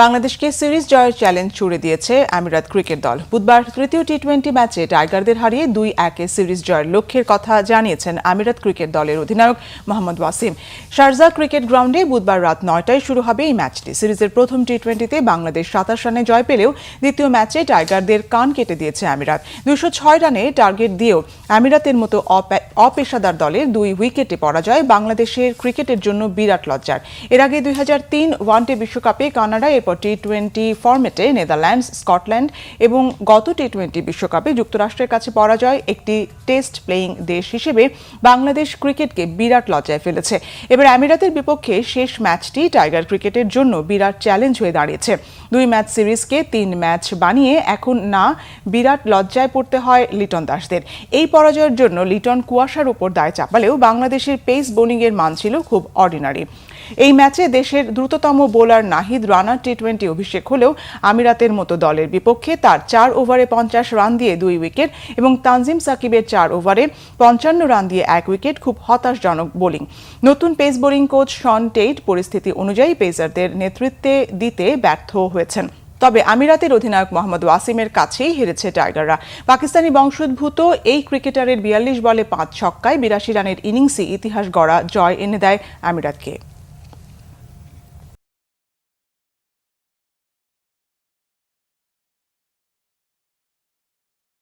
বাংলাদেশকে সিরিজ জয়ের চ্যালেঞ্জ ছুড়ে দিয়েছে আমিরাত ক্রিকেট দল। বুধবার তৃতীয় টি-20 ম্যাচে টাইগারদের হারিয়ে 2-1 সিরিজ জয়ের লক্ষ্যের কথা জানিয়েছেন আমিরাত ক্রিকেট দলের অধিনায়ক মোহাম্মদ ওয়াসিম। শারজাহ ক্রিকেট গ্রাউন্ডে বুধবার রাত 9টায় শুরু হবে এই ম্যাচটি। সিরিজের প্রথম টি-20তে বাংলাদেশ 27 রানে জয় পেলেও দ্বিতীয় ম্যাচে টাইগারদের কান কেটে দিয়েছে আমিরাত। 206 রানে টার্গেট দিয়েও আমিরাতের মতো অপেশাদার দলের 2 উইকেটে পরাজয় বাংলাদেশের ক্রিকেটের জন্য বিরাট লজ্জার। এর আগে 2003 ওয়ানডে বিশ্বকাপে কানাডা, এরপর টি-20 ফরম্যাটে নেদারল্যান্ডস, স্কটল্যান্ড এবং গত টি-20 বিশ্বকাপে যুক্তরাষ্ট্রের কাছে পরাজয় একটি টেস্ট প্লেয়িং দেশ হিসেবে বাংলাদেশ ক্রিকেটকে বিরাট লজ্জায় ফেলেছে। এবার আমিরাতের বিপক্ষে শেষ ম্যাচটি টাইগার ক্রিকেটের জন্য বিরাট চ্যালেঞ্জ হয়ে দাঁড়িয়েছে। 2 ম্যাচ সিরিজকে 3 ম্যাচ বানিয়ে এখন না বিরাট লজ্জায় পড়তে হয় লিটন দাসদের। এই পরাজয়ের জন্য লিটন কুয়াশার উপর দায় চাপালেও বাংলাদেশের পেস বোলিংয়ের মান ছিল খুব অর্ডিনারি। এই ম্যাচে দেশের দ্রুততম বোলার নাহিদ রানার টি-20 অভিষেক হলেও আমিরাতের মতো দলের বিপক্ষে তার 4 ওভারে 50 রান দিয়ে 2 উইকেট এবং তানজিম সাকিবের 4 ওভারে 55 রান দিয়ে 1 উইকেট খুব হতাশজনক বোলিং। নতুন pace bowling coach Shaun Tait পরিস্থিতি অনুযায়ী পেসারদের নেতৃত্বে দিতে ব্যর্থ হয়েছেন। তবে আমিরাতের অধিনায়ক মোহাম্মদ ওয়াসিমের কাছেই হেরেছে টাইগাররা। পাকিস্তানি বংশোদ্ভূত এই ক্রিকেটারের 42 বলে 5 ছক্কায় 82 রানের ইনিংসই ইতিহাস গড়া জয় এনে দেয় আমিরাতকে।